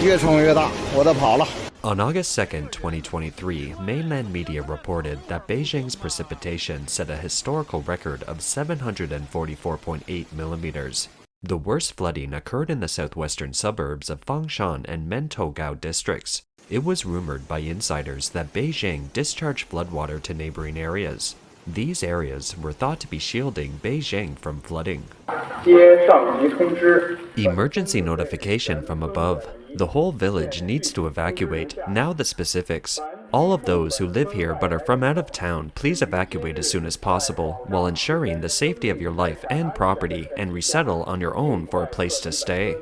越冲越大，我得跑了。 On August 2nd, 2023, mainland media reported that Beijing's precipitation set a historical record of 744.8 millimeters. The worst flooding occurred in the southwestern suburbs of Fangshan and Mentogao districts. It was rumored by insiders that Beijing discharged floodwater to neighboring areas. These areas were thought to be shielding Beijing from flooding. Emergency notification from above. The whole village needs to evacuate. Now the specifics. All of those who live here but are from out of town, please evacuate as soon as possible while ensuring the safety of your life and property and resettle on your own for a place to stay.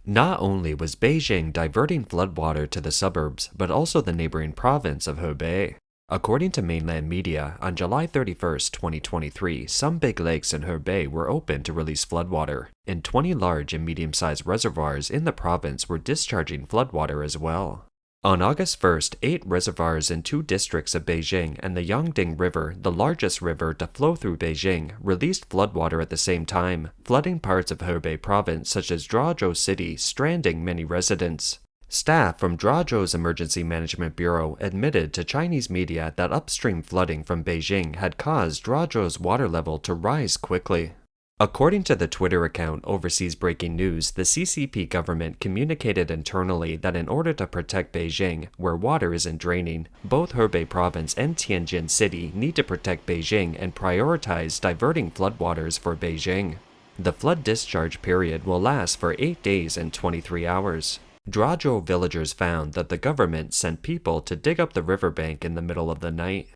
Not only was Beijing diverting floodwater to the suburbs, but also the neighboring province of Hebei. According to mainland media, on July 31st, 2023, some big lakes in Hebei were open to release floodwater, and 20 large and medium-sized reservoirs in the province were discharging floodwater as well. On August 1st, 8 reservoirs in 2 districts of Beijing and the Yongding River, the largest river to flow through Beijing, released floodwater at the same time, flooding parts of Hebei Province such as Zhuozhou City, stranding many residents. Staff from Zhuozhou's Emergency Management Bureau admitted to Chinese media that upstream flooding from Beijing had caused Zhuozhou's water level to rise quickly. According to the Twitter account Overseas Breaking News, the CCP government communicated internally that in order to protect Beijing, where water isn't draining, both Hebei Province and Tianjin City need to protect Beijing and prioritize diverting floodwaters for Beijing. The flood discharge period will last for 8 days and 23 hours. Zhuozhou villagers found that the government sent people to dig up the riverbank in the middle of the night.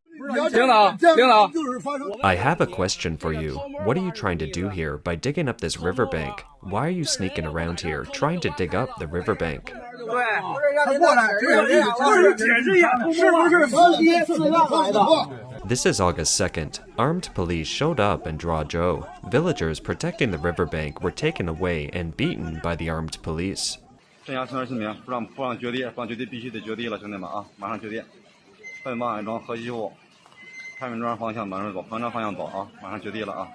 I have a question for you. What are you trying to do here by digging up this riverbank? Why are you sneaking around here, trying to dig up the riverbank? This is August 2nd. Armed police showed up in Zhuozhou. Villagers protecting the riverbank were taken away and beaten by the armed police. 镇压城市市民，不让决堤，不让决堤，必须得决堤了，兄弟们啊！马上决堤，快马安庄河西户，太平庄方向马上走，方庄方向走啊！马上决堤了啊！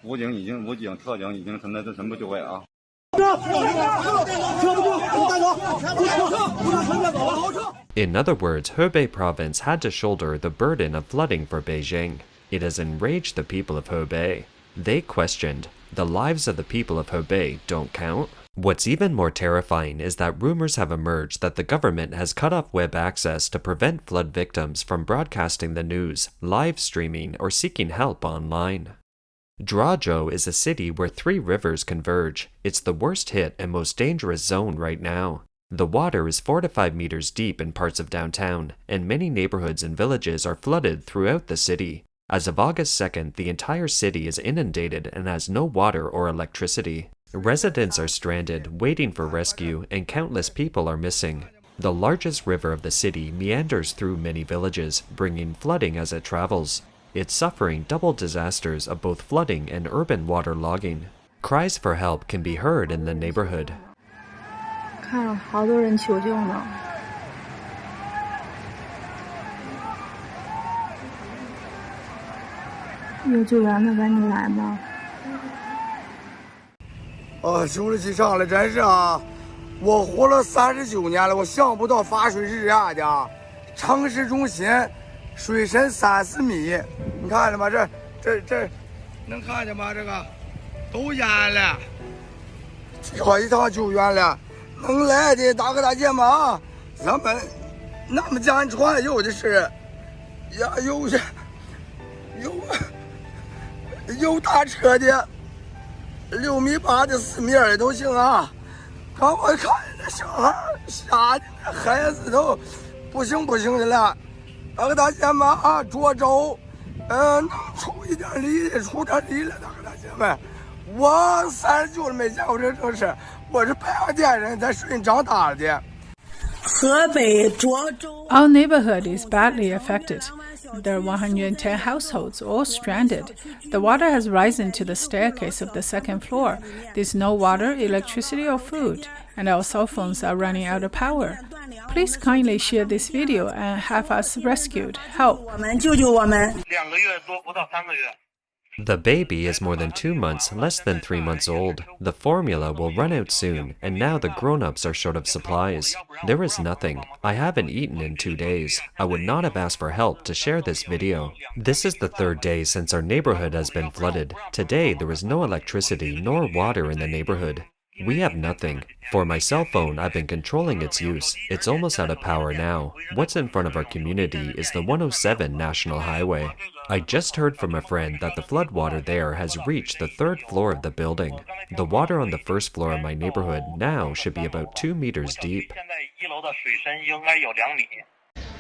武警、特警已经全部就位啊！ In other words, Hebei Province had to shoulder the burden of flooding for Beijing. It has enraged the people of Hebei. They questioned, the lives of the people of Hebei don't count? What's even more terrifying is that rumors have emerged that the government has cut off web access to prevent flood victims from broadcasting the news, live streaming, or seeking help online. Zhuozhou is a city where 3 rivers converge. It's the worst hit and most dangerous zone right now. The water is 4 to 5 meters deep in parts of downtown, and many neighborhoods and villages are flooded throughout the city. As of August 2nd, the entire city is inundated and has no water or electricity. Residents are stranded, waiting for rescue, and countless people are missing. The largest river of the city meanders through many villages, bringing flooding as it travels. It's suffering double disasters of both flooding and urban waterlogging. Cries for help can be heard in the neighborhood. 看，好多人求救呢。有救援的赶紧来吧。 受得起上来，真是啊！我活了39年了，我想不到发水是这样的。城市中心水深30米，你看见吗？这能看见吗？这个都淹了，叫一趟救援了，能来的大哥大姐们啊，咱们那么简船有的是，呀有大车的。 6.8米的、4.2米的都行啊！刚我看那小孩吓的那孩子都不行的了。大哥大姐们啊，涿州，能出一点力的，出点力了，大哥大姐们。我39了没见过这城市，我是白洋淀人，在水里长大的。 Our neighborhood is badly affected. There are 110 households, all stranded. The water has risen to the staircase of the second floor. There's no water, electricity, or food, and our cell phones are running out of power. Please kindly share this video and have us rescued. Help! 2个月多，不到3个月， The baby is more than 2 months, less than 3 months old. The formula will run out soon, and now the grown-ups are short of supplies. There is nothing. I haven't eaten in 2 days. I would not have asked for help to share this video. This is the 3rd day since our neighborhood has been flooded. Today, there is no electricity nor water in the neighborhood. We have nothing. For my cell phone, I've been controlling its use. It's almost out of power now. What's in front of our community is the 107 National Highway. I just heard from a friend that the floodwater there has reached the 3rd floor of the building. The water on the 1st floor of my neighborhood now should be about 2 meters deep.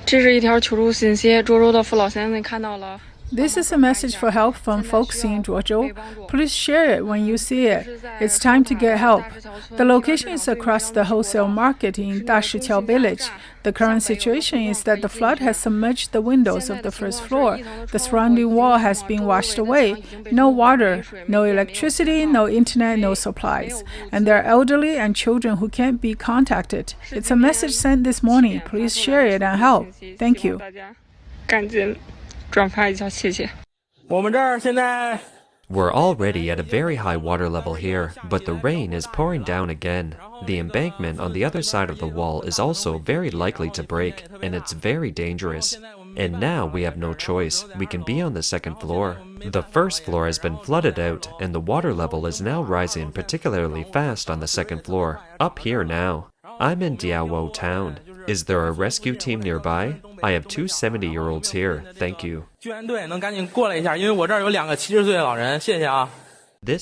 这是一条求助信息，涿州的父老先生看到了。 This is a message for help from folks in Zhuozhou. Please share it when you see it. It's time to get help. The location is across the wholesale market in Dashiqiao village. The current situation is that the flood has submerged the windows of the 1st floor. The surrounding wall has been washed away. No water, no electricity, no internet, no supplies. And there are elderly and children who can't be contacted. It's a message sent this morning. Please share it and help. Thank you. 赶紧转发一下，谢谢。 We're already at a very high water level here, but the rain is pouring down again. The embankment on the other side of the wall is also very likely to break, and it's very dangerous. And now we have no choice. We can be on the 2nd floor. The 1st floor has been flooded out, and the water level is now rising particularly fast on the 2nd floor. Up here now. I'm in Diawo town. Is there a rescue team nearby? I have 2 70-year-olds here. Thank you. This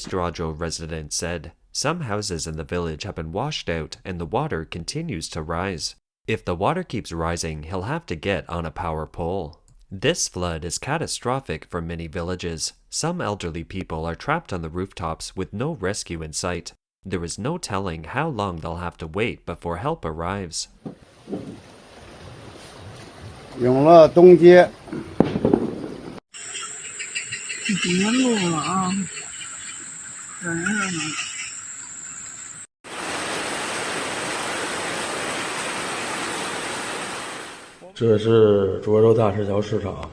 Zhuozhou resident said, some houses in the village have been washed out and the water continues to rise. If the water keeps rising, he'll have to get on a power pole. This flood is catastrophic for many villages. Some elderly people are trapped on the rooftops with no rescue in sight. There is no telling how long they'll have to wait before help arrives. 永乐东街。别录了啊，人了呢。 这是涿州大石桥市场。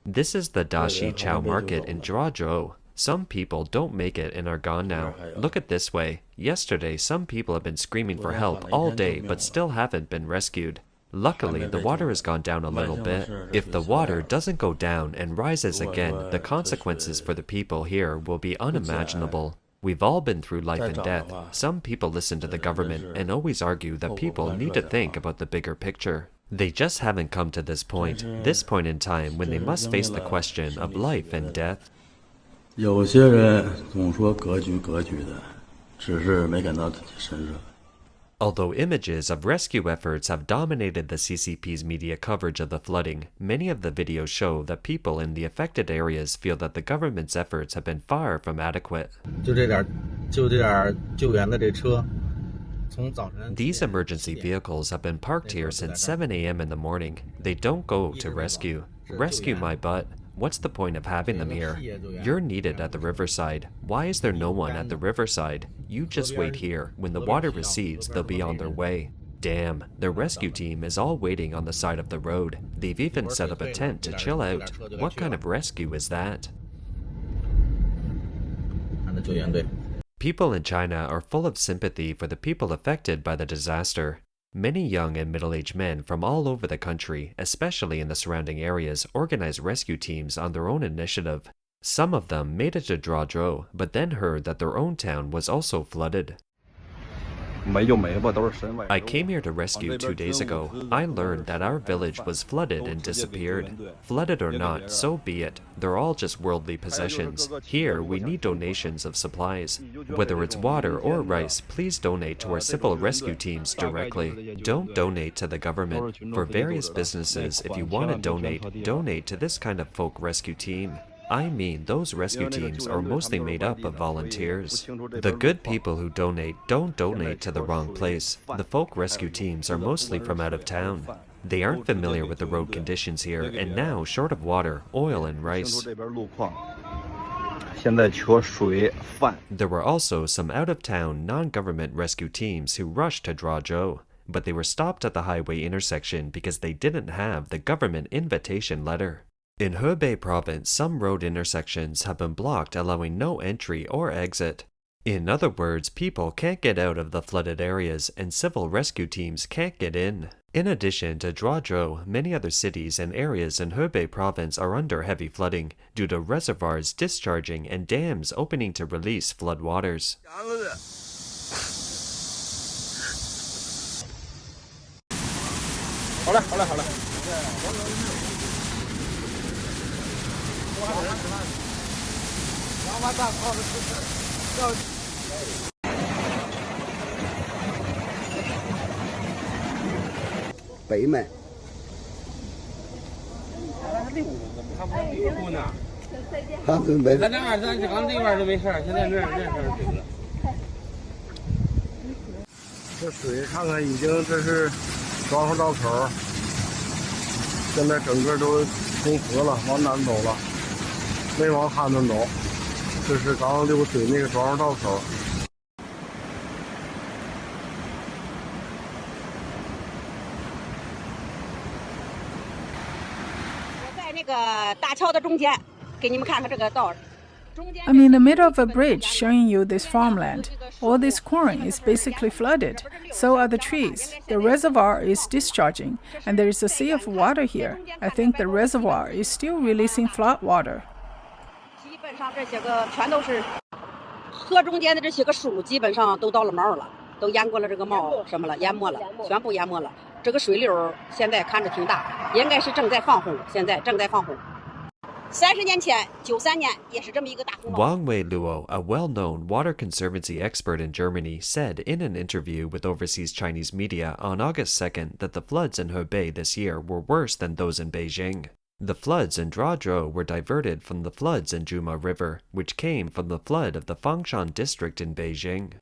This is the Dashiqiao market in Zhuozhou. Some people don't make it and are gone now. Look at this way. Yesterday, some people have been screaming for help all day but still haven't been rescued. Luckily, the water has gone down a little bit. If the water doesn't go down and rises again, the consequences for the people here will be unimaginable. We've all been through life and death. Some people listen to the government and always argue that people need to think about the bigger picture. They just haven't come to this point in time when they must face the question of life and death. 有些人总说格局格局的，只是没感到自己身上。 Although images of rescue efforts have dominated the CCP's media coverage of the flooding, many of the videos show that people in the affected areas feel that the government's efforts have been far from adequate. These emergency vehicles have been parked here since 7 a.m. in the morning. They don't go to rescue. Rescue my butt. What's the point of having them here? You're needed at the riverside. Why is there no one at the riverside? You just wait here. When the water recedes, they'll be on their way. Damn, the rescue team is all waiting on the side of the road. They've even set up a tent to chill out. What kind of rescue is that? People in China are full of sympathy for the people affected by the disaster. Many young and middle-aged men from all over the country, especially in the surrounding areas, organize rescue teams on their own initiative. Some of them made it to Zhuozhou, but then heard that their own town was also flooded. I came here to rescue 2 days ago. I learned that our village was flooded and disappeared. Flooded or not, so be it. They're all just worldly possessions. Here, we need donations of supplies. Whether it's water or rice, please donate to our civil rescue teams directly. Don't donate to the government. For various businesses, if you want to donate to this kind of folk rescue team. I mean, those rescue teams are mostly made up of volunteers. The good people who donate don't donate to the wrong place. The folk rescue teams are mostly from out of town. They aren't familiar with the road conditions here and now short of water, oil and rice. There were also some out-of-town, non-government rescue teams who rushed to Zhuozhou, but they were stopped at the highway intersection because they didn't have the government invitation letter. In Hebei Province, some road intersections have been blocked, allowing no entry or exit. In other words, people can't get out of the flooded areas and civil rescue teams can't get in. In addition to Zhuozhou, many other cities and areas in Hebei Province are under heavy flooding due to reservoirs discharging and dams opening to release floodwaters.这水看看已经这是庄上道口，现在整个都通河了，往南走了，没往哈南走。这是刚流水那个庄上道口。我在那个大桥的中间，给你们看看这个道。 I'm in the middle of a bridge showing you this farmland. All this corn is basically flooded. So are the trees. The reservoir is discharging, and there is a sea of water here. I think the reservoir is still releasing flood water. 基本上这些个全都是河中间的这些个树，基本上都到了毛了，都淹过了这个毛什么了，淹没了，全部淹没了。这个水流现在看着挺大，应该是正在放洪，现在正在放洪。 30年前，93年也是这么一个大洪涝。 Wang Weiluo, a well-known water conservancy expert in Germany, said in an interview with overseas Chinese media on August 2nd that the floods in Hebei this year were worse than those in Beijing. The floods in Zhuozhou were diverted from the floods in Yongding River, which came from the flood of the Fangshan district in Beijing.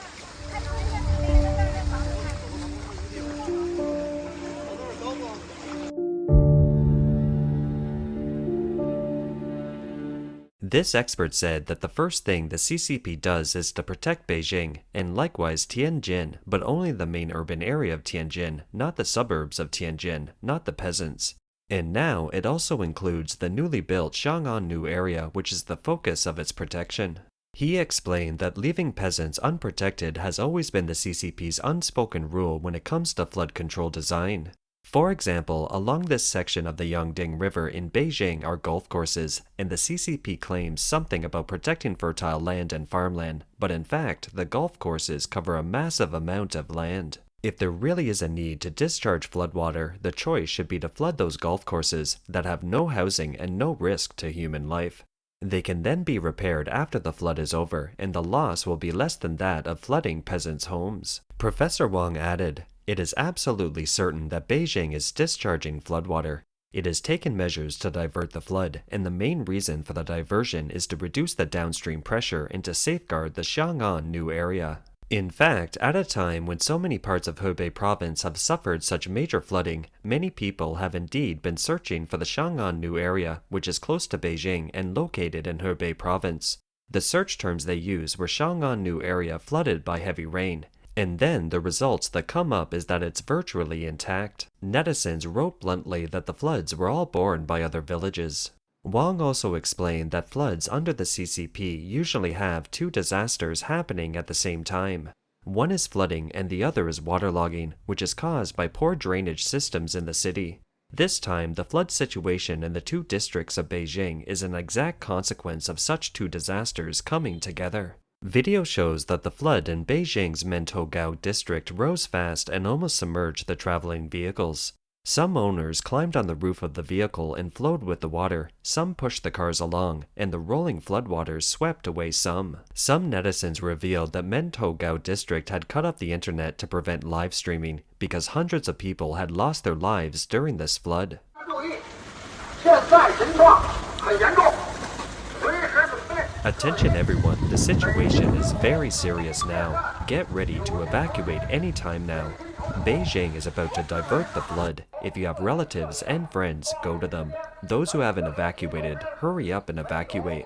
This expert said that the first thing the CCP does is to protect Beijing, and likewise Tianjin, but only the main urban area of Tianjin, not the suburbs of Tianjin, not the peasants. And now it also includes the newly built Xiang'an area, which is the focus of its protection. He explained that leaving peasants unprotected has always been the CCP's unspoken rule when it comes to flood control design. For example, along this section of the Yongding River in Beijing are golf courses, and the CCP claims something about protecting fertile land and farmland, but in fact, the golf courses cover a massive amount of land. If there really is a need to discharge floodwater, the choice should be to flood those golf courses that have no housing and no risk to human life. They can then be repaired after the flood is over, and the loss will be less than that of flooding peasants' homes. Professor Wang added, "It is absolutely certain that Beijing is discharging floodwater. It has taken measures to divert the flood, and the main reason for the diversion is to reduce the downstream pressure and to safeguard the Xiang'an area." In fact, at a time when so many parts of Hebei Province have suffered such major flooding, many people have indeed been searching for the Xiang'an area, which is close to Beijing and located in Hebei Province. The search terms they use were Xiang'an area flooded by heavy rain. And then the results that come up is that it's virtually intact. Netizens wrote bluntly that the floods were all borne by other villages. Wang also explained that floods under the CCP usually have two disasters happening at the same time. One is flooding and the other is waterlogging, which is caused by poor drainage systems in the city. This time, the flood situation in the two districts of Beijing is an exact consequence of such two disasters coming together. Video shows that the flood in Beijing's Mentogao district rose fast and almost submerged the traveling vehicles. Some owners climbed on the roof of the vehicle and flowed with the water, some pushed the cars along, and the rolling floodwaters swept away some. Some netizens revealed that Mentogao district had cut off the internet to prevent live streaming because hundreds of people had lost their lives during this flood. Attention everyone, the situation is very serious now. Get ready to evacuate anytime now. Beijing is about to divert the flood. If you have relatives and friends, go to them. Those who haven't evacuated, hurry up and evacuate.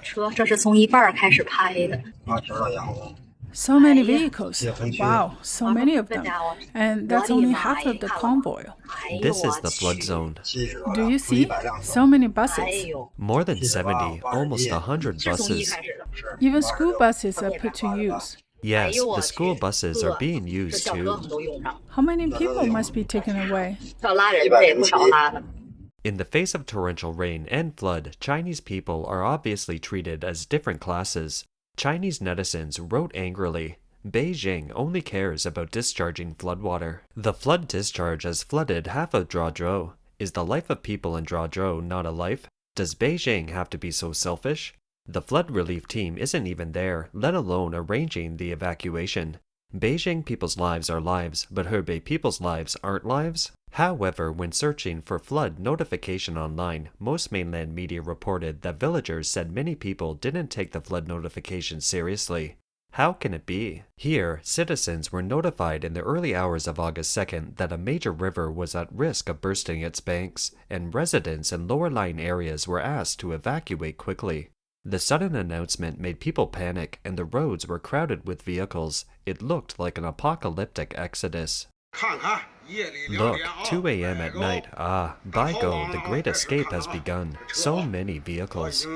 车这是从一半开始拍的。啊，天上养活。So many vehicles. Wow, so many of them. And that's only half of the convoy. This is the flood zone. Do you see? So many buses. More than 70, almost 100 buses. Even school buses are put to use. Yes, the school buses are being used too. How many people must be taken away? In the face of torrential rain and flood, Chinese people are obviously treated as different classes. Chinese netizens wrote angrily, Beijing only cares about discharging floodwater. The flood discharge has flooded half of Zhuozhou. Is the life of people in Zhuozhou not a life? Does Beijing have to be so selfish? The flood relief team isn't even there, let alone arranging the evacuation. Beijing people's lives are lives, but Hebei people's lives aren't lives? However, when searching for flood notification online, most mainland media reported that villagers said many people didn't take the flood notification seriously. How can it be? Here, citizens were notified in the early hours of August 2nd that a major river was at risk of bursting its banks, and residents in lower-lying areas were asked to evacuate quickly. The sudden announcement made people panic, and the roads were crowded with vehicles. It looked like an apocalyptic exodus. Look, 2 a.m. at night. Ah, Baigo, the Great Escape has begun. So many vehicles.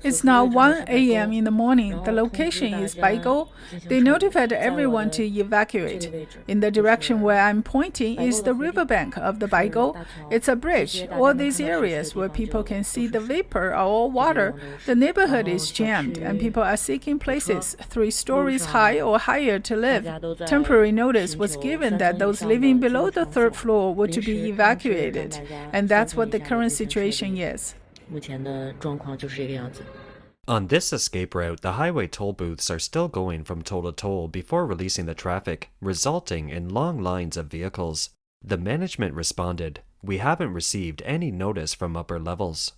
It's now 1 a.m. in the morning. The location is Baigo. They notified everyone to evacuate. In the direction where I'm pointing is the riverbank of the Baigo. It's a bridge. All these areas where people can see the vapor are all water. The neighborhood is jammed, and people are seeking places 3 stories high or higher to live. Temporary notice was given that those living below the 3rd floor were to be evacuated, and that's what the current situation is. On this escape route, the highway toll booths are still going from toll to toll before releasing the traffic, resulting in long lines of vehicles. The management responded, "We haven't received any notice from upper levels."